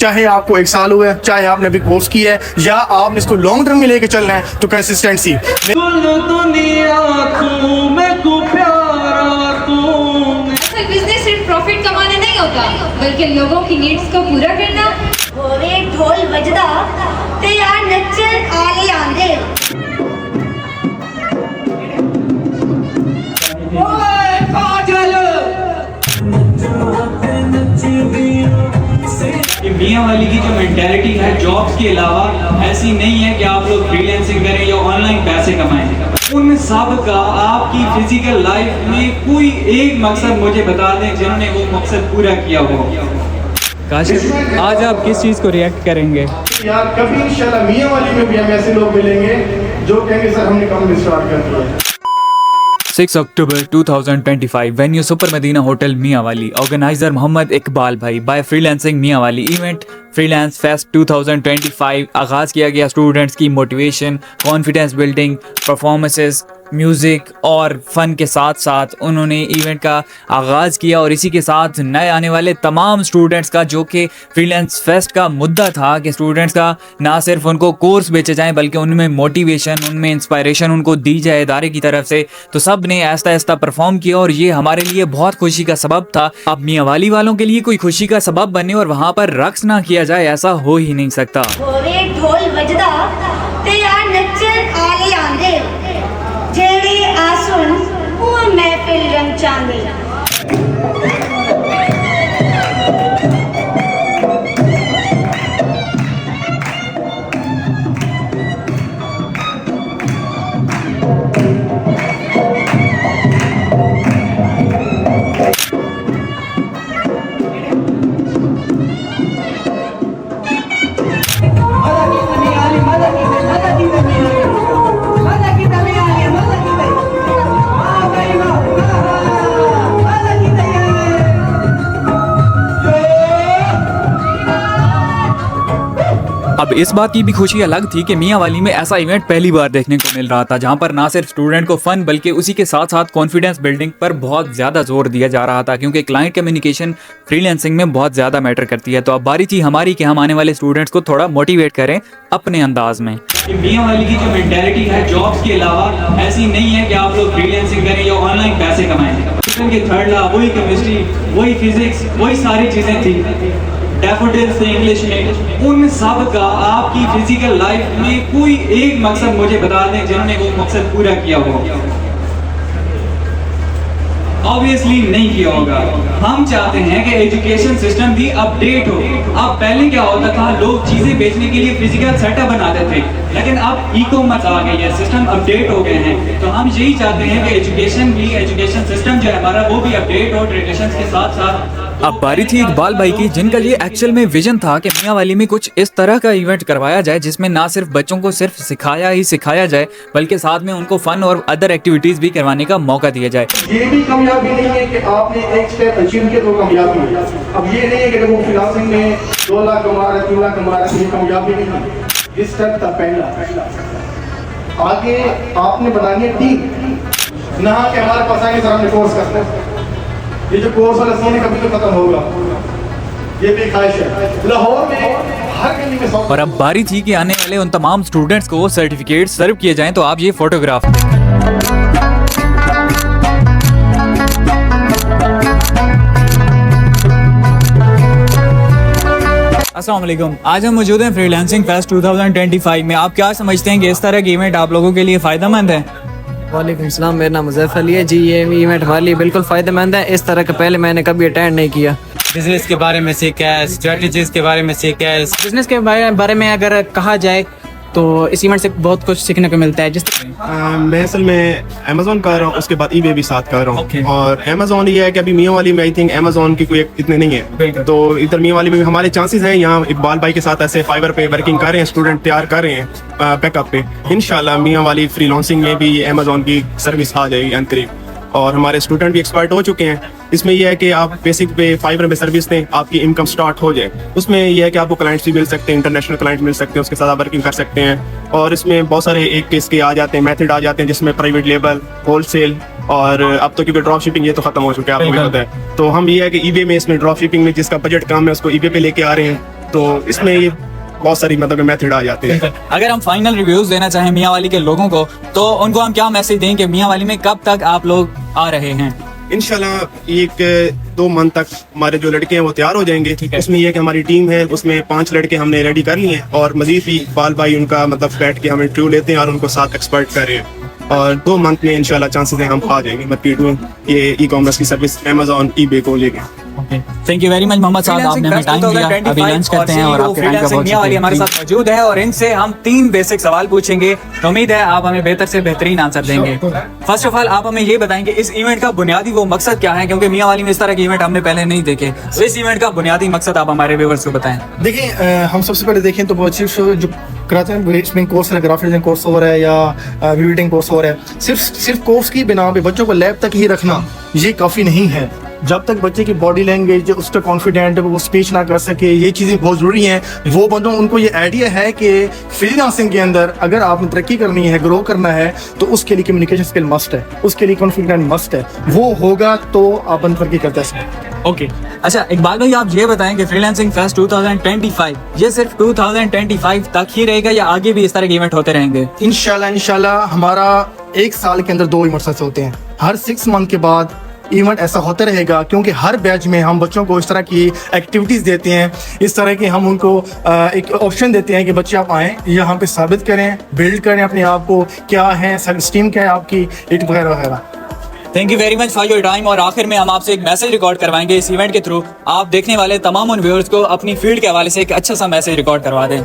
चाहे आपको 1 साल हुआ है, चाहे आपने अभी कोर्स किया है, या आपने इसको लॉन्ग टर्म में लेके चलना है, तो कंसिस्टेंसी। बिजनेस सिर्फ प्रॉफिट कमाना नहीं होता, बल्कि लोगों की नीड्स को पूरा करना। होवे ढोल बजदा ते यार नच्चन आले आंदे। मियाँ वाली की जो मेंटालिटी है जॉब्स के अलावा ऐसी नहीं है कि आप लोग फ्रीलांसिंग करें या ऑनलाइन पैसे कमाएं। उन सब का आपकी फिजिकल लाइफ में कोई एक मकसद मुझे बता दें जिन्होंने वो मकसद पूरा किया हो। काशिफ, आज आप किस चीज़ को रिएक्ट करेंगे? यार कभी इंशाल्लाह मियाँ वाली में भी हम ऐसे लोग मिलेंगे जो कहेंगे सर हमने कंपनी स्टार्ट कर दिया है। 6 अक्टूबर 2025 venue super Madina hotel Mianwali. Organiser Mohammad Iqbal भाई। By freelancing Mianwali event freelance fest 2025 आगाज़ किया गया स्टूडेंट्स की motivation, confidence building, performances, music और फ़न के साथ साथ उन्होंने इवेंट का आगाज़ किया और इसी के साथ नए आने वाले तमाम स्टूडेंट्स का, जो कि फ्रीलांस फेस्ट का मुद्दा था कि स्टूडेंट्स का ना सिर्फ उनको कोर्स बेचे जाएं बल्कि उनमें मोटिवेशन, उनमें इंस्पायरेशन उनको दी जाए इदारे की तरफ से। तो सब ने ऐसा ऐसा परफॉर्म किया और ये हमारे लिए बहुत खुशी का सबब था। अब मियांवाली वालों के लिए कोई खुशी का सबब बने और वहाँ पर रक्स ना किया जाए, ऐसा हो ही नहीं सकता। होवे ढोल बजदा ते यार नच्चन आले आंदे। जेड़ी आसुन वो महफिल रंग चांदी। अब इस बात की भी खुशी अलग थी कि मियांवाली में ऐसा इवेंट पहली बार देखने को मिल रहा था जहां पर ना सिर्फ स्टूडेंट को फन बल्कि उसी के साथ साथ कॉन्फिडेंस बिल्डिंग पर बहुत ज़्यादा जोर दिया जा रहा था, क्योंकि क्लाइंट कम्युनिकेशन फ्रीलांसिंग में बहुत ज़्यादा मैटर करती है। तो अब बारी थी हमारी कि हम आने वाले स्टूडेंट्स को थोड़ा मोटिवेट करें अपने अंदाज में। मियाँ वाली की जो मेंटालिटी है जॉब्स के अलावा ऐसी नहीं है कि आप लोग फ्रीलांसिंग करें या ऑनलाइन पैसे कमाएं। न्यूटन के थर्ड लॉ, वही केमिस्ट्री, वही फिजिक्स, वही सारी चीज़ें थी। डैफोडिल्स थे इंग्लिश में। उन सब का आपकी फिजिकल लाइफ में कोई एक मकसद मुझे बता दें जिन्होंने वो मकसद पूरा किया हो। ऑब्वियसली नहीं किया होगा। हम चाहते हैं कि एजुकेशन सिस्टम भी अपडेट हो। अब पहले क्या होता था, लोग चीजें बेचने के लिए फिजिकल सेटअप बनाते थे, लेकिन अब ई कॉमर्स आ गई है, सिस्टम अपडेट हो गए हैं। तो हम यही चाहते हैं कि एजुकेशन सिस्टम जो है हमारा वो भी अपडेट हो ट्रेडिशंस के साथ साथ। अब बारी थी इकबाल भाई की, जिनका ये एक्चुअल में विजन था कि मियांवाली में कुछ इस तरह का इवेंट करवाया जाए जिसमें ना सिर्फ बच्चों को सिर्फ सिखाया जाए बल्कि साथ में उनको फन और अदर एक्टिविटीज भी करवाने का मौका दिया जाए। ये भी कामयाबी नहीं है कि आपने एक स्टेप अचीव किया तो कामयाबी है। अब ये नहीं है कि वो फ्रीलांसिंग में 2 लाख कमा रहे, 3 लाख कमा रहे, ये कामयाबी नहीं है। ये स्टेप था पहला। आगे आपने बनानी है टीम, ना कि हमारे पास आएंगे सर हमने कोर्स करना है। ये जो कोर्स वाला सीन है कभी तो खत्म होगा, ये भी ख्वाहिश है। लाहौर में हर गली में और अब बारी थी कि आने वाले उन तमाम स्टूडेंट्स को सर्टिफिकेट सर्व किए जाएं। तो आप ये फोटोग्राफ अस्सलाम वालेकुम। आज हम मौजूद हैं फ्रीलांसिंग फेस्ट 2025 में। आप क्या समझते हैं कि इस तरह के इवेंट आप लोगों के लिए फ़ायदेमंद है? वालेकुम सलाम, मेरा नाम मुज़फ़्फ़र अली है जी। ये इवेंट हमारे लिए बिल्कुल फ़ायदेमंद है। इस तरह का पहले मैंने कभी अटेंड नहीं किया। बिजनेस के बारे में सीखा है, स्ट्रेटजीज के बारे में सीखा है। बिजनेस के बारे में अगर कहा जाए तो इस इवेंट से बहुत कुछ सीखने को मिलता है। मैं असल में अमेज़ॉन कर रहा हूँ, उसके बाद ईबे भी साथ कर रहा हूँ। और अमेज़ॉन ये है कि अभी मियांवाली में आई थिंक अमेज़ॉन की कोई इतने नहीं है, तो इधर मियांवाली में हमारे चांसेस हैं। यहाँ इकबाल भाई के साथ ऐसे फाइबर पे वर्किंग कर रहे हैं, स्टूडेंट तैयार कर रहे हैं बैकअप पे। इंशाल्लाह मियांवाली फ्रीलांसिंग में भी अमेज़ॉन की सर्विस आ जाएगी अंतरिम, और हमारे स्टूडेंट भी एक्सपर्ट हो चुके हैं। इसमें यह है कि आप बेसिक पे फाइबर में सर्विस दें, आपकी इनकम स्टार्ट हो जाए। उसमें यह है कि आपको क्लाइंट्स भी मिल सकते हैं, इंटरनेशनल क्लाइंट मिल सकते हैं, उसके साथ आप वर्किंग कर सकते हैं। और इसमें बहुत सारे एक केस के आ जाते हैं, मेथड आ जाते हैं, जिसमें प्राइवेट लेबल, होलसेल, और अब तो क्योंकि ड्रॉप शिपिंग ये तो खत्म हो चुका है, आपको भी पता है। तो हम ये है कि ईबे में, इसमें ड्रॉप शिपिंग में जिसका बजट कम है उसको ईबे पे लेके आ रहे हैं। तो इसमें ये बहुत सारी मतलब मेथड आ जाते हैं। अगर हम फाइनल रिव्यूज देना चाहें मियाँ वाली के लोगों को, तो उनको हम क्या मैसेज दें कि मियाँ वाली में कब तक आप लोग आ रहे हैं? इंशाल्लाह 1-2 मंथ तक हमारे जो लड़के हैं वो तैयार हो जाएंगे। उसमें ये कि हमारी टीम है, उसमें 5 लड़के हमने रेडी कर लिए हैं और मजीद भी इकबाल भाई उनका मतलब बैठ के हम इंटरव्यू लेते हैं और उनको साथ एक्सपर्ट कर रहे हैं और 2 मंथ में इंशाल्लाह चांसेस हैं हम आ जाएंगे मार्केट में ये ई-कॉमर्स की सर्विस अमेज़न ईबे को लेके। Thank you very much Mohammad साहब, आपने हमें टाइम दिया। अभी लंच करते हैं और आपके टाइम का बहुत मियाँ वाली हमारे शुक्रिया। साथ मौजूद है और इनसे हम 3 बेसिक सवाल पूछेंगे। तो उम्मीद है आप हमें बेहतर से बेहतरीन आंसर देंगे। फर्स्ट ऑफ ऑल आप हमें ये बताएंगे इस इवेंट का बुनियादी वो मकसद क्या है, क्योंकि मियाँ वाली में इस तरह के इवेंट हमने पहले नहीं देखे। तो इस इवेंट का बुनियादी मकसद आप हमारे व्यूअर्स को बताएं। देखिए हम सबसे पहले देखें तो बहुत सिर्फ जो कराते हैं इसमें कोर्स है, ग्राफिक डिजाइन कोर्स हो रहा है या वीडियो कोर्स हो रहा है, सिर्फ कोर्स की बिना पे बच्चों को लैब तक ही रखना ये काफ़ी नहीं है। जब तक बच्चे की बॉडी लैंग्वेज उसका कॉन्फिडेंट है, वो स्पीच ना कर सके, ये चीज़ें बहुत ज़रूरी हैं। वो बंदों उनको ये आइडिया है कि फ्रीलांसिंग के अंदर अगर आपने तरक्की करनी है, ग्रो करना है, तो उसके लिए कम्युनिकेशन स्किल मस्ट है, उसके लिए कॉन्फिडेंट मस्ट है। वो होगा तो आप तरक्की करते हैं। ओके अच्छा इकबाल भाई, आप ये बताएं कि फ्रीलांसिंग फेस्ट 2025 ये सिर्फ 2025 तक ही रहेगा या आगे भी इस तरह के इवेंट होते रहेंगे? इंशाल्लाह हमारा 1 साल के अंदर 2 इवेंट्स होते हैं। हर 6 मंथ के बाद इवेंट ऐसा होता रहेगा, क्योंकि हर बैच में हम बच्चों को इस तरह की एक्टिविटीज़ देते हैं, इस तरह के हम उनको एक ऑप्शन देते हैं कि बच्चे आप आएँ, यहाँ पे साबित करें, बिल्ड करें अपने आप को, क्या है सेल्फ स्टीम क्या है आपकी, वगैरह वगैरह। Thank you very much for your time. और आखिर में हम आपसे एक मैसेज रिकॉर्ड करवाएंगे इस इवेंट के थ्रू। आप देखने वाले तमाम उन व्यूअर्स को अपनी फील्ड के हवाले से एक अच्छा सा मैसेज रिकॉर्ड करवा दें।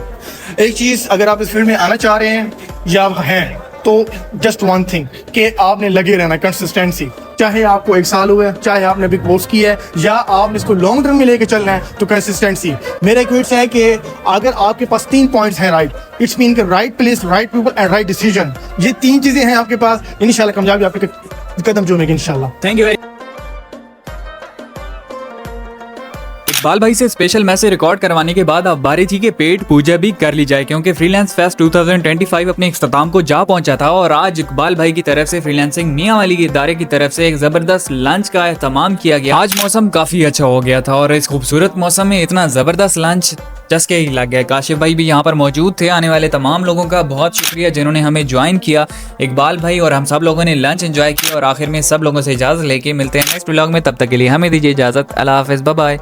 एक चीज़, अगर आप इस फील्ड में आना चाह रहे हैं या आप हैं, तो जस्ट वन थिंग कि आपने लगे रहना, कंसिस्टेंसी। चाहे आपको 1 साल हुआ है, चाहे आपने अभी कोर्स किया है, या आपने इसको लॉन्ग टर्म में लेके चलना है, तो कंसिस्टेंसी। मेरा एक वर्ड्स है कि अगर आपके पास 3 पॉइंट्स हैं राइट, इट्स मीन कि right place, right people and right decision. ये 3 चीजें हैं आपके पास, इंशाल्लाह कामयाबी आपके कदम चूमेगी इंशाल्लाह। थैंक यू वेरी इकबाल भाई से स्पेशल मैसेज रिकॉर्ड करवाने के बाद अब बारी थी कि पेट पूजा भी कर ली जाए, क्योंकि फ्रीलांस फेस्ट 2025 अपने इख्तिताम को जा पहुंचा था और आज इकबाल भाई की तरफ से फ्रीलांसिंग मियाँ वाली के इदारे की तरफ से एक जबरदस्त लंच का एहतमाम किया गया। आज मौसम काफी अच्छा हो गया था और इस खूबसूरत मौसम में इतना जबरदस्त लंच चस्के ही लग गया। काशिफ भाई भी यहाँ पर मौजूद थे। आने वाले तमाम लोगों का बहुत शुक्रिया जिन्होंने हमें ज्वाइन किया। इकबाल भाई और हम सब लोगों ने लंच एंजॉय किया और आखिर में सब लोगों से इजाजत लेके मिलते हैं नेक्स्ट व्लॉग में। तब तक के लिए हमें दीजिए इजाजत। अल्लाह हाफिज़, बाय बाय।